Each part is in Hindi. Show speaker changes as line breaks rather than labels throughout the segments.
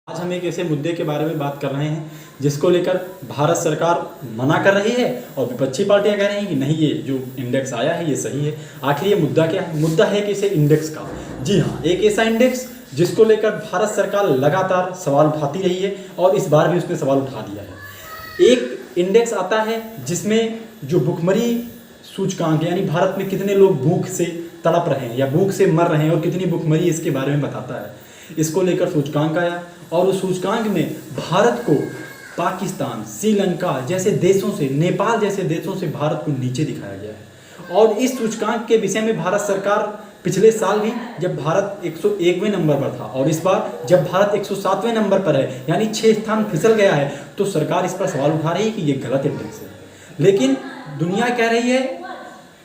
आज हम एक ऐसे मुद्दे के बारे में बात कर रहे हैं जिसको लेकर भारत सरकार मना कर रही है और विपक्षी पार्टियां कह रही हैं कि नहीं, ये जो इंडेक्स आया है ये सही है। आखिर ये मुद्दा क्या है? मुद्दा है कि इसे इंडेक्स का, जी हाँ, एक ऐसा इंडेक्स जिसको लेकर भारत सरकार लगातार सवाल उठाती रही है और इस बार भी उसने सवाल उठा दिया है। एक इंडेक्स आता है जिसमें जो भुखमरी सूचकांक यानी भारत में कितने लोग भूख से तड़प रहे हैं या भूख से मर रहे हैं और कितनी भुखमरी इसके बारे में बताता है। इसको लेकर सूचकांक आया और उस सूचकांक में भारत को पाकिस्तान, श्रीलंका जैसे देशों से, नेपाल जैसे देशों से भारत को नीचे दिखाया गया है। और इस सूचकांक के विषय में भारत सरकार पिछले साल भी जब भारत 101वें नंबर पर था और इस बार जब भारत 107वें नंबर पर है यानी 6 स्थान फिसल गया है, तो सरकार इस पर सवाल उठा रही है कि ये गलत इंडेक्स है। लेकिन दुनिया कह रही है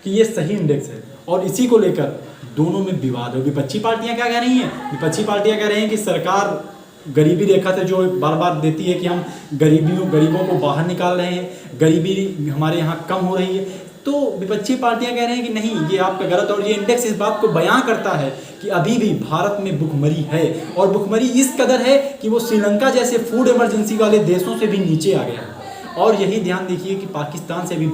कि ये सही इंडेक्स है और इसी को लेकर दोनों में विवाद है। विपक्षी पार्टियां क्या कह रही हैं? विपक्षी पार्टियां कह रही हैं कि सरकार गरीबी रेखा से जो बार बार देती है कि हम गरीबों को बाहर निकाल रहे हैं, गरीबी हमारे यहाँ कम हो रही है। तो विपक्षी पार्टियां कह रहे हैं कि नहीं, ये आपका गलत। और ये इंडेक्स इस बात को बयां करता है कि अभी भी भारत में भुखमरी है और भुखमरी इस कदर है कि वो श्रीलंका जैसे फूड इमरजेंसी वाले देशों से भी नीचे आ गया है। और यही ध्यान देखिए कि पाकिस्तान से भी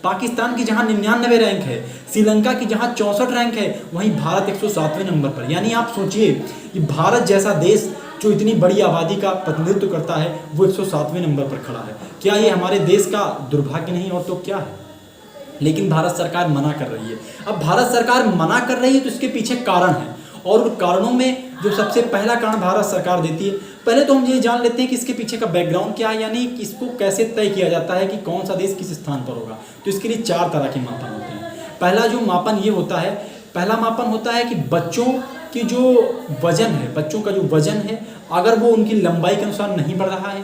पाकिस्तान की जहां 99 रैंक है, श्रीलंका की जहां 64 रैंक है, वहीं भारत 107वें नंबर पर। यानी आप सोचिए कि भारत जैसा देश जो इतनी बड़ी आबादी का प्रतिनिधित्व करता है वो 107वें नंबर पर खड़ा है। क्या ये हमारे देश का दुर्भाग्य नहीं और तो क्या है? लेकिन भारत सरकार मना कर रही है। अब भारत सरकार मना कर रही है तो इसके पीछे कारण है और उन कारणों में जो सबसे पहला कारण भारत सरकार देती है, पहले तो हम ये जान लेते हैं कि इसके पीछे का बैकग्राउंड क्या है, यानी कि इसको कैसे तय किया जाता है कि कौन सा देश किस स्थान पर होगा। तो इसके लिए 4 तरह के मापन होते हैं। पहला जो मापन ये होता है, पहला मापन होता है कि बच्चों की जो वजन है, बच्चों का जो वजन है, अगर वो उनकी लंबाई के अनुसार नहीं बढ़ रहा है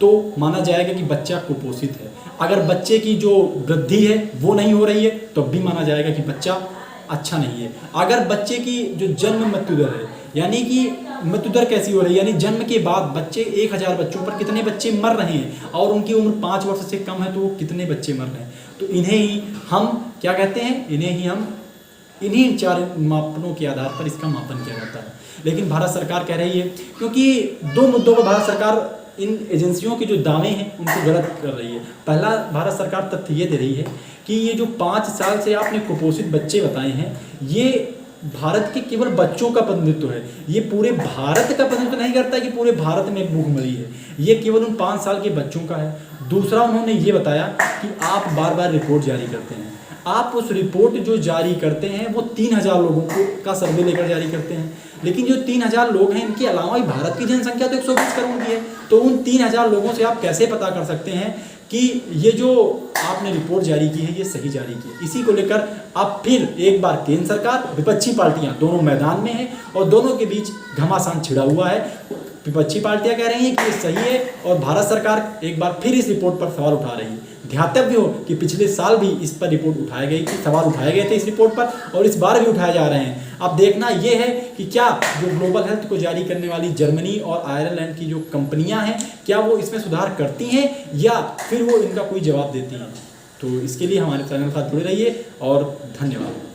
तो माना जाएगा कि बच्चा कुपोषित है। अगर बच्चे की जो वृद्धि है वो नहीं हो रही है तो भी माना जाएगा कि बच्चा अच्छा नहीं है। अगर बच्चे की जो जन्म मृत्यु दर है, यानी कि मृत्यु दर कैसी हो रही है, यानी जन्म के बाद बच्चे 1000 बच्चों पर कितने बच्चे मर रहे हैं और उनकी उम्र 5 वर्ष से कम है तो वो कितने बच्चे मर रहे हैं, तो इन्हें ही हम क्या कहते हैं, इन्हीं 4 मापनों के आधार पर इसका मापन किया जाता है। लेकिन भारत सरकार कह रही है, क्योंकि 2 मुद्दों पर भारत सरकार इन एजेंसियों के जो दावे हैं उनको गलत कर रही है। पहला, भारत सरकार तथ्य ये दे रही है कि ये जो 5 साल से आपने कुपोषित बच्चे बताए हैं, ये भारत के केवल बच्चों का प्रतिनिधित्व है, ये पूरे भारत का प्रतिनिधित्व नहीं करता कि पूरे भारत में भूखमरी है, ये केवल उन 5 साल के बच्चों का है। दूसरा, उन्होंने ये बताया कि आप बार बार रिपोर्ट जारी करते हैं, आप उस रिपोर्ट जो जारी करते हैं वो 3000 लोगों का सर्वे लेकर जारी करते हैं, लेकिन जो 3000 लोग हैं इनके अलावा ही भारत की जनसंख्या तो 120 करोड़ की है। तो उन 3000 लोगों से आप कैसे पता कर सकते हैं कि ये जो आपने रिपोर्ट जारी की है ये सही जारी की है? इसी को लेकर अब फिर एक बार केंद्र सरकार, विपक्षी पार्टियां दोनों मैदान में हैं और दोनों के बीच घमासान छिड़ा हुआ है। विपक्षी पार्टियां कह रही हैं कि ये सही है और भारत सरकार एक बार फिर इस रिपोर्ट पर सवाल उठा रही है। ध्यातव्य हो कि पिछले साल भी इस पर रिपोर्ट उठाई गई थी, सवाल उठाए गए थे इस रिपोर्ट पर और इस बार भी उठाए जा रहे हैं। अब देखना ये है कि क्या जो ग्लोबल हेल्थ को जारी करने वाली जर्मनी और आयरलैंड की जो कंपनियां हैं, क्या वो इसमें सुधार करती हैं या फिर वो इनका कोई जवाब देती हैं। तो इसके लिए हमारे चैनल के साथ जुड़े रहिए और धन्यवाद।